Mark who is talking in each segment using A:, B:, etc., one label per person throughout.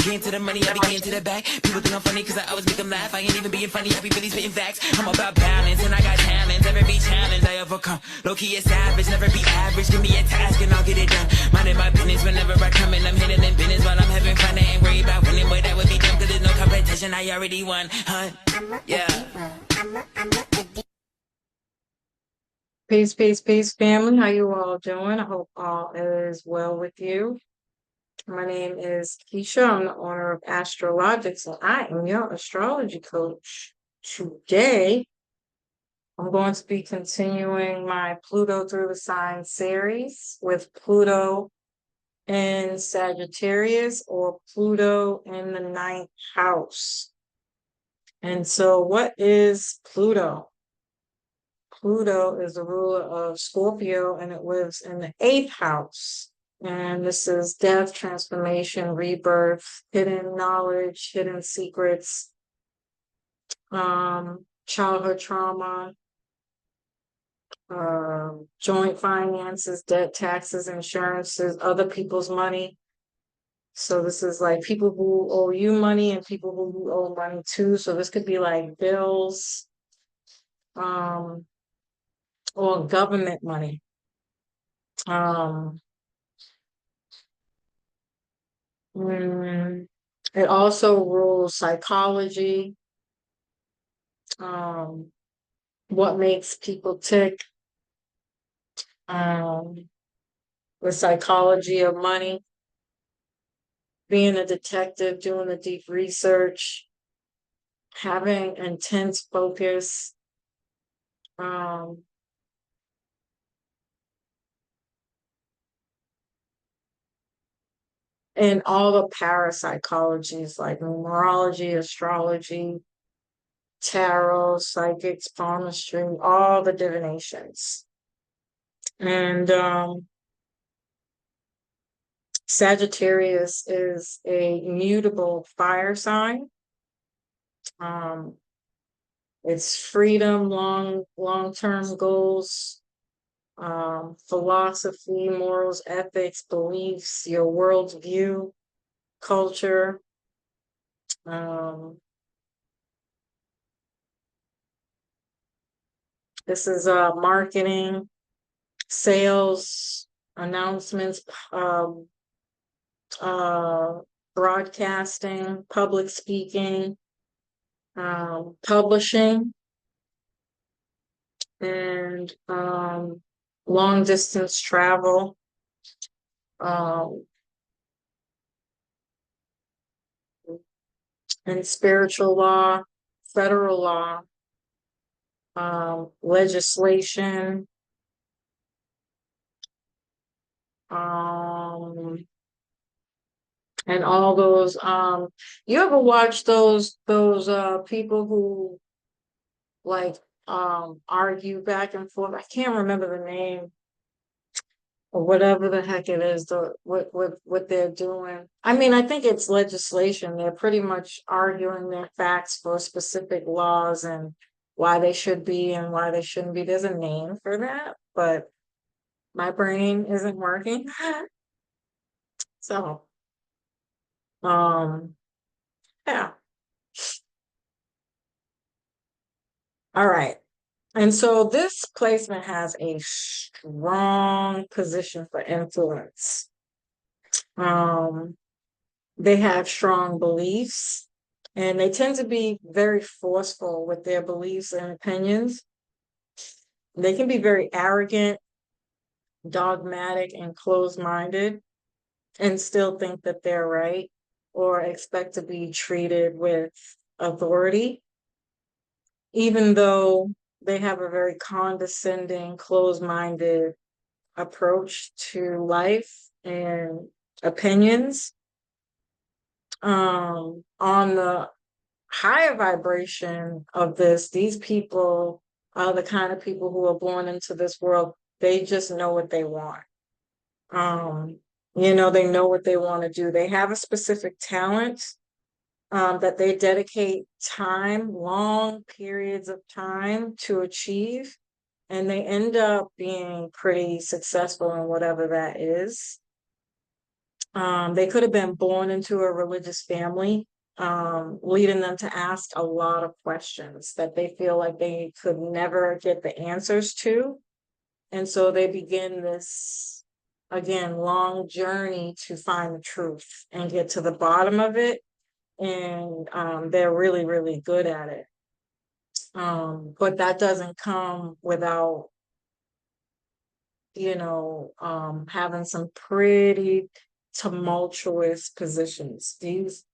A: Getting to the money, I be getting to the back. People think I'm funny cause I always make them laugh. I ain't even being funny, I be really spitting facts. I'm about balance and I got talents. Every challenge I overcome. Low-key a savage, never be average. Give me a task and I'll get it done. Minding my business whenever I come in. I'm hitting in business while I'm having fun. I ain't worried about winning, but that would be dumb cause there's no competition. I already won, huh? Yeah.
B: Peace, family. How you all doing? I hope all is well with you. My name is Keisha. I'm the owner of Astrologiks, and I am your astrology coach. Today, I'm going to be continuing my Pluto through the signs series with Pluto in Sagittarius or Pluto in the ninth house. And so, what is Pluto? Pluto is the ruler of Scorpio and it lives in the eighth house. And this is death, transformation, rebirth, hidden knowledge, hidden secrets, childhood trauma, joint finances, debt, taxes, insurances, other people's money. So this is like people who owe you money and people who you owe money to. So this could be like bills, or government money. It also rules psychology, what makes people tick, the psychology of money, being a detective, doing the deep research, having intense focus, and all the parapsychologies like numerology, astrology, tarot, psychics, palmistry, all the divinations. And Sagittarius is a mutable fire sign. It's freedom, long-term goals, philosophy, morals, ethics, beliefs, your worldview, culture. This is marketing, sales, announcements, broadcasting, public speaking, publishing, and long distance travel, and spiritual law, federal law, legislation, and all those. You ever watch those people who like argue back and forth? I can't remember the name or whatever the heck it is, what they're doing. I mean, I think it's legislation. They're pretty much arguing their facts for specific laws and why they should be and why they shouldn't be. There's a name for that, but my brain isn't working. So, yeah. All right. And so this placement has a strong position for influence. They have strong beliefs and they tend to be very forceful with their beliefs and opinions. They can be very arrogant, dogmatic, and closed-minded and still think that they're right or expect to be treated with authority, even though they have a very condescending, closed-minded approach to life and opinions. On the higher vibration of this, these people are the kind of people who are born into this world. They just know what they want. They know what they want to do. They have a specific talent that they dedicate time, long periods of time to achieve, and they end up being pretty successful in whatever that is. They could have been born into a religious family, leading them to ask a lot of questions that they feel like they could never get the answers to. And so they begin this, again, long journey to find the truth and get to the bottom of it. And they're really, really good at it. But that doesn't come without, having some pretty tumultuous positions. These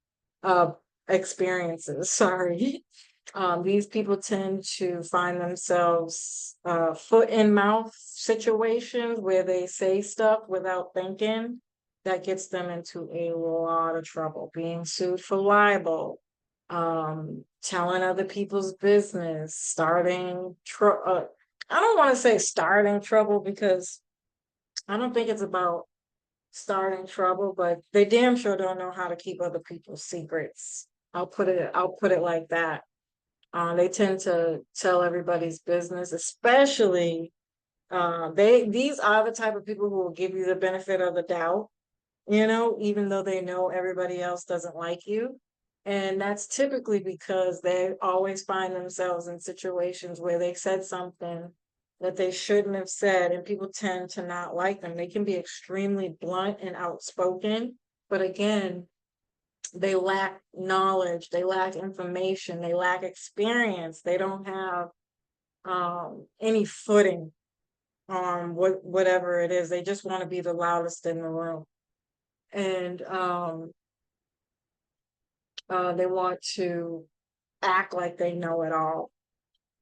B: uh experiences, sorry. These people tend to find themselves foot in mouth situations where they say stuff without thinking. That gets them into a lot of trouble, being sued for libel, telling other people's business, I don't want to say starting trouble because I don't think it's about starting trouble, but they damn sure don't know how to keep other people's secrets. I'll put it like that. They tend to tell everybody's business, especially these are the type of people who will give you the benefit of the doubt, even though they know everybody else doesn't like you. And that's typically because they always find themselves in situations where they said something that they shouldn't have said, and people tend to not like them. They can be extremely blunt and outspoken, but again, they lack knowledge, they lack information, they lack experience, they don't have any footing on whatever it is. They just want to be the loudest in the room. And they want to act like they know it all,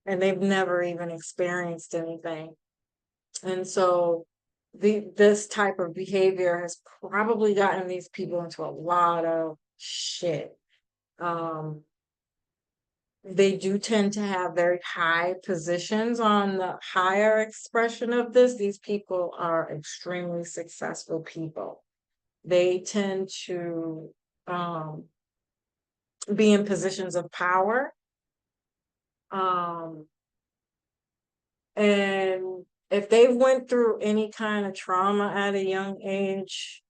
B: and they've never even experienced anything. And so this type of behavior has probably gotten these people into a lot of shit. Um, they do tend to have very high positions on the higher expression of this. These people are extremely successful people. They tend to um, be in positions of power. Um, and if they've went through any kind of trauma at a young age,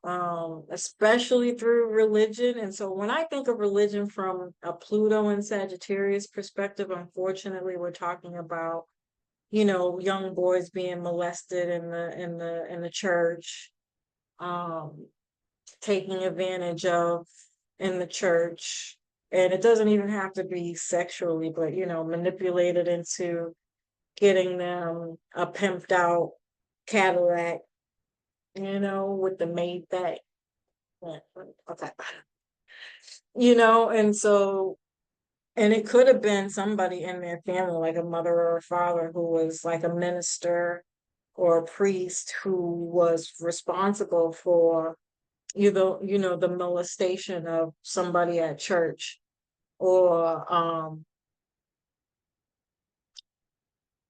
B: especially through religion. And so when I think of religion from a Pluto and Sagittarius perspective, unfortunately, we're talking about, young boys being molested in the church, um, taking advantage of in the church. And it doesn't even have to be sexually, but manipulated into getting them a pimped out Cadillac, with the Maybach. Okay. And so, and it could have been somebody in their family, like a mother or a father who was like a minister or a priest who was responsible for, the molestation of somebody at church, or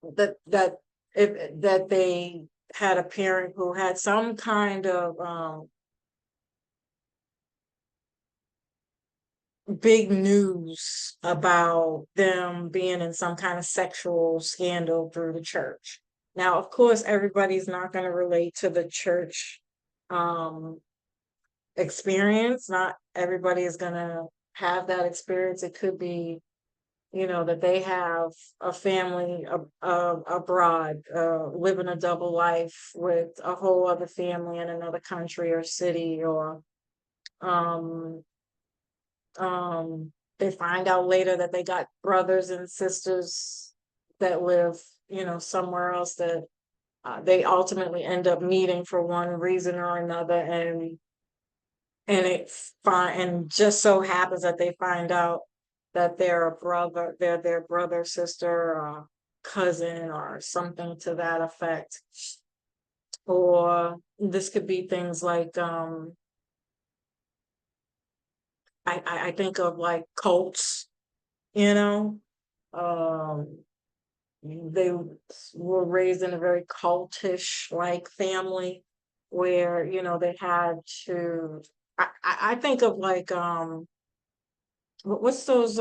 B: that if that they had a parent who had some kind of big news about them being in some kind of sexual scandal through the church. Now, of course, everybody's not going to relate to the church um, experience. Not everybody is going to have that experience. It could be, that they have a family abroad, living a double life with a whole other family in another country or city, or um, they find out later that they got brothers and sisters that live, somewhere else, that they ultimately end up meeting for one reason or another, and it's fine. And just so happens that they find out that they're their brother, sister, or cousin, or something to that effect. Or this could be things like I think of like cults, you know. Um, they were raised in a very cultish like family where, they had to I think of like what's those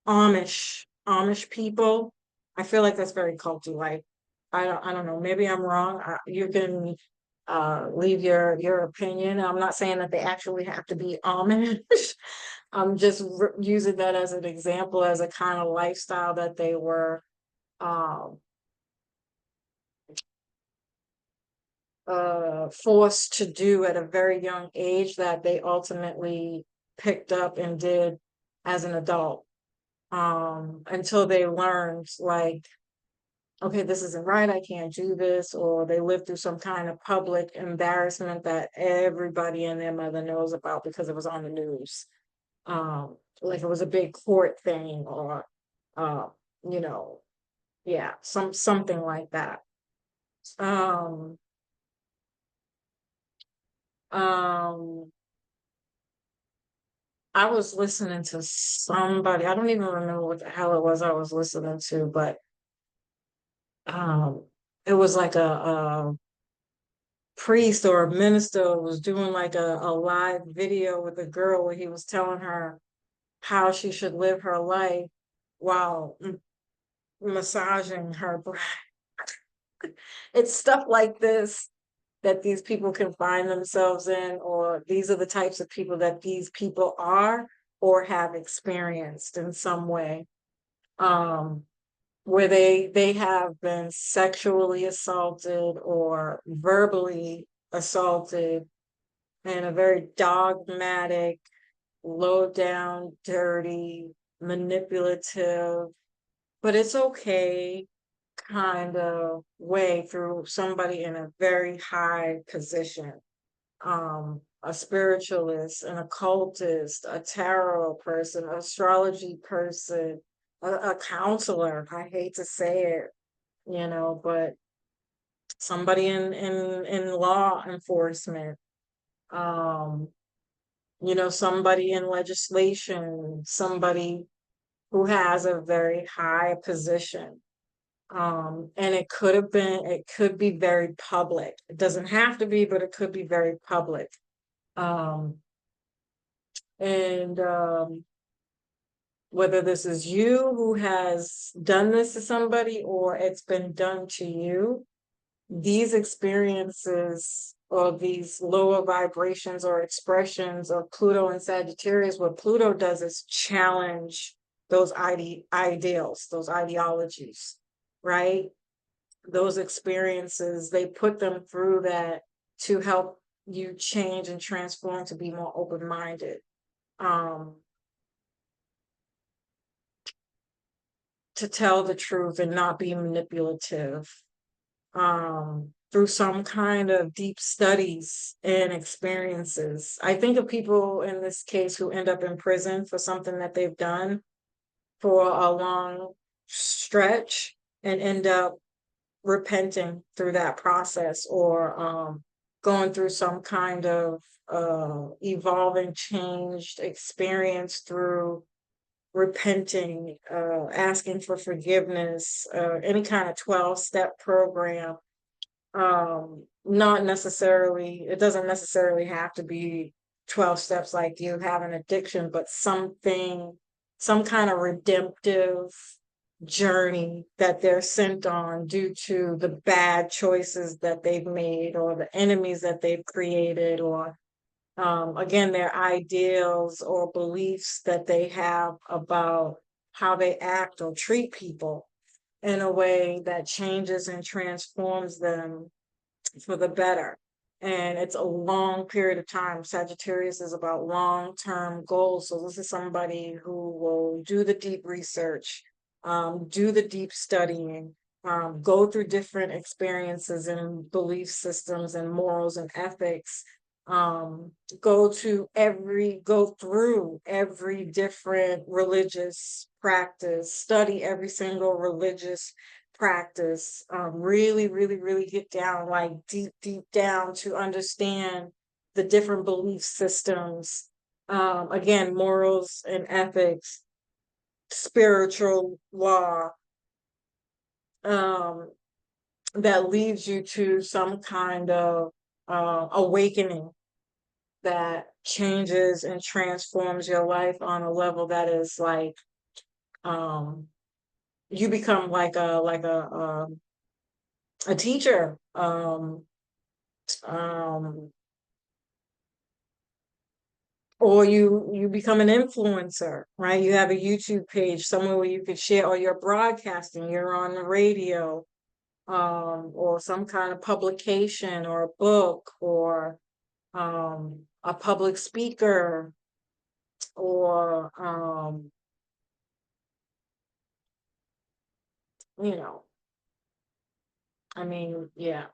B: Amish people. I feel like that's very culty. Like I don't know. Maybe I'm wrong. You can. leave your opinion. I'm not saying that they actually have to be Amish. I'm just using that as an example, as a kind of lifestyle that they were um, forced to do at a very young age, that they ultimately picked up and did as an adult, until they learned, like, okay, this isn't right, I can't do this, or they lived through some kind of public embarrassment that everybody and their mother knows about because it was on the news. Like it was a big court thing, or uh, you know, yeah, something like that. Um, um, I was listening to somebody, I don't even remember what the hell it was I was listening to, but um, it was like a priest or a minister was doing like a live video with a girl where he was telling her how she should live her life while massaging her breast. It's stuff like this that these people can find themselves in, or these are the types of people that these people are or have experienced in some way, um, where they have been sexually assaulted or verbally assaulted in a very dogmatic, low down, dirty, manipulative, but it's okay kind of way, through somebody in a very high position. A spiritualist, an occultist, a tarot person, astrology person, a counselor. I hate to say it, but somebody in law enforcement, um, somebody in legislation, somebody who has a very high position. And it could be very public. It doesn't have to be, but it could be very public. Um, and Whether this is you who has done this to somebody or it's been done to you, these experiences or these lower vibrations or expressions of Pluto and Sagittarius, what Pluto does is challenge those ideals, those ideologies, right? Those experiences, they put them through that to help you change and transform to be more open-minded. Um, to tell the truth and not be manipulative, through some kind of deep studies and experiences. I think of people in this case who end up in prison for something that they've done for a long stretch and end up repenting through that process, or going through some kind of evolving, changed experience through repenting, asking for forgiveness, any kind of 12-step program. Not necessarily, it doesn't necessarily have to be 12 steps like you have an addiction, but some kind of redemptive journey that they're sent on due to the bad choices that they've made or the enemies that they've created, or again, their ideals or beliefs that they have about how they act or treat people in a way that changes and transforms them for the better. And it's a long period of time. Sagittarius is about long-term goals. So this is somebody who will do the deep research, do the deep studying, go through different experiences and belief systems and morals and ethics, um, go through every different religious practice, study every single religious practice, really, really, really get down, like deep down, to understand the different belief systems. Again, morals and ethics, spiritual law, um, that leads you to some kind of awakening that changes and transforms your life on a level that is like, um, you become like a teacher, um, or you become an influencer, right? You have a YouTube page somewhere where you could share, or you're broadcasting, you're on the radio, or some kind of publication or a book, or a public speaker, or you know, I mean, yeah.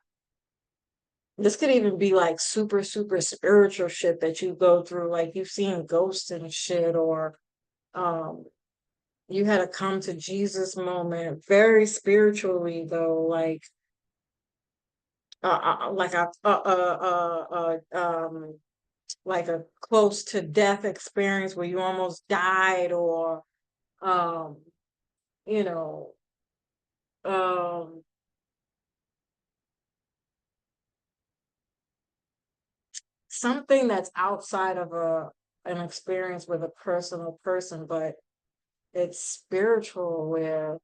B: This could even be like super, super spiritual shit that you go through, like you've seen ghosts and shit, or um you had a come to Jesus moment, very spiritually though, like like a close to death experience where you almost died, or um, you know, um, something that's outside of a an experience with a personal person, but it's spiritual where,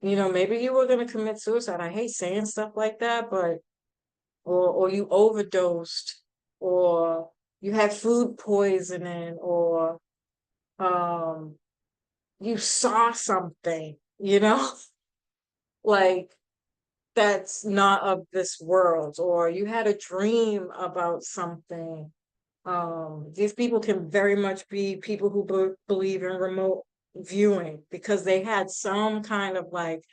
B: maybe you were gonna commit suicide. I hate saying stuff like that, but or you overdosed, or you had food poisoning, or um you saw something, like that's not of this world, or you had a dream about something. These people can very much be people who believe in remote viewing because they had some kind of like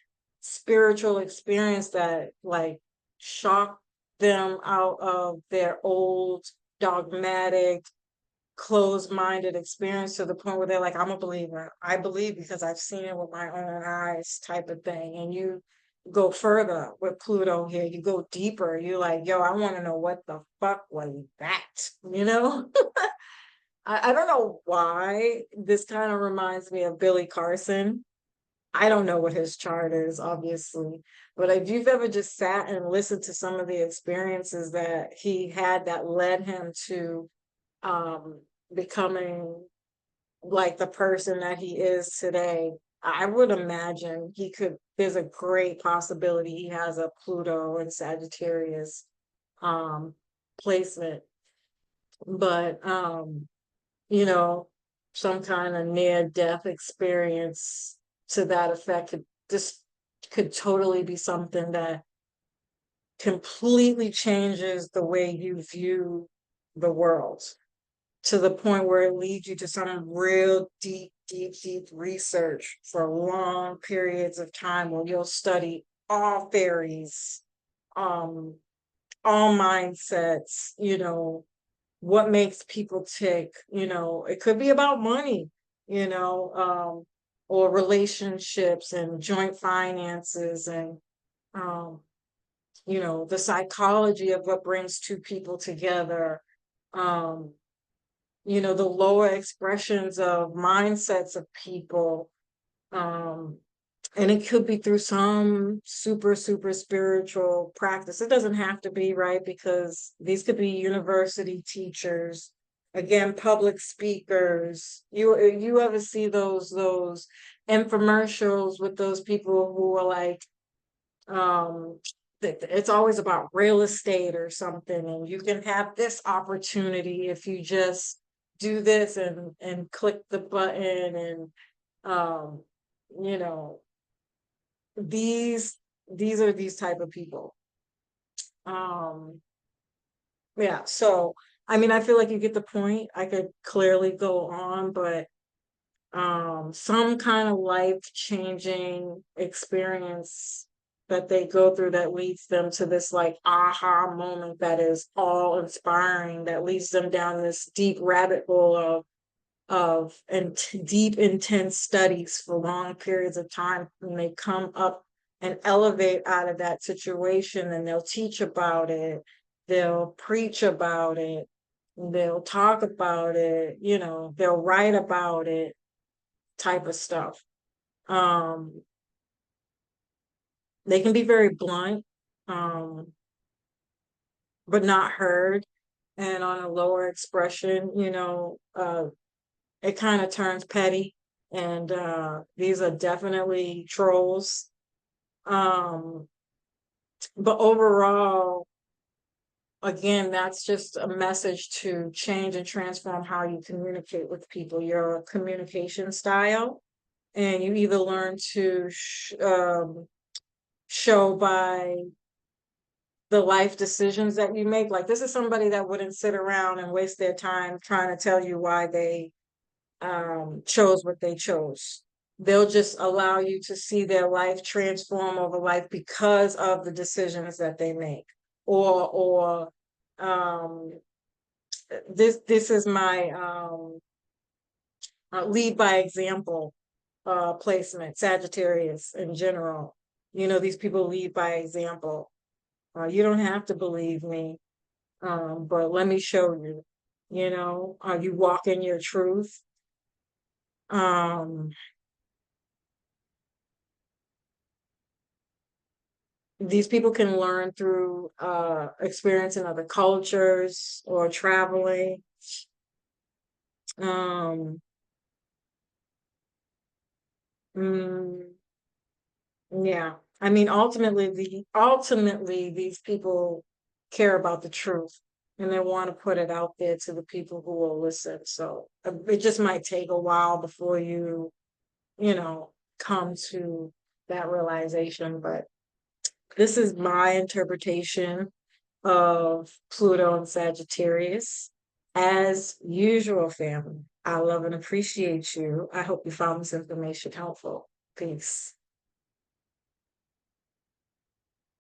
B: spiritual experience that like shocked them out of their old dogmatic closed-minded experience to the point where they're like, I'm a believer. I believe because I've seen it with my own eyes, type of thing. And you go further with Pluto here, you go deeper. You're like, yo, I want to know what the fuck was that, you know? I don't know why this kind of reminds me of Billy Carson. I don't know what his chart is, obviously, but if you've ever just sat and listened to some of the experiences that he had that led him to um, becoming like the person that he is today, I would imagine there's a great possibility he has a Pluto and Sagittarius um, placement, but you know, some kind of near death experience to that effect could totally be something that completely changes the way you view the world, to the point where it leads you to some real deep, deep, deep research for long periods of time where you'll study all theories, um, all mindsets, what makes people tick, it could be about money, you know, um, or relationships and joint finances, and um, the psychology of what brings two people together. Um, the lower expressions of mindsets of people. Um, and it could be through some super, super spiritual practice. It doesn't have to be, right? Because these could be university teachers, again, public speakers. You ever see those infomercials with those people who are like, um it's always about real estate or something, and you can have this opportunity if you just do this and click the button, and um you know these these are these type of people. um yeah, so I mean, I feel like you get the point. I could clearly go on, but some kind of life changing experience that they go through that leads them to this like aha moment that is all inspiring, that leads them down this deep rabbit hole and deep intense studies for long periods of time, and they come up and elevate out of that situation, and they'll teach about it, they'll preach about it, they'll talk about it, they'll write about it, type of stuff. Um, they can be very blunt, um, but not heard. And on a lower expression, it kind of turns petty. And these are definitely trolls. Um, but overall, again, that's just a message to change and transform how you communicate with people, your communication style. And you either learn to show by the life decisions that you make. Like, this is somebody that wouldn't sit around and waste their time trying to tell you why they chose what they chose. They'll just allow you to see their life transform over life because of the decisions that they make. Or um, this is my lead by example placement, Sagittarius in general. You know, these people lead by example. You don't have to believe me, but let me show you. You know, you walk in your truth. Um, these people can learn through experience in other cultures or traveling. Um, mm, yeah, I mean, ultimately, these people care about the truth, and they want to put it out there to the people who will listen. So it just might take a while before you know, come to that realization. But this is my interpretation of Pluto and Sagittarius. As usual, family, I love and appreciate you. I hope you found this information helpful. Peace.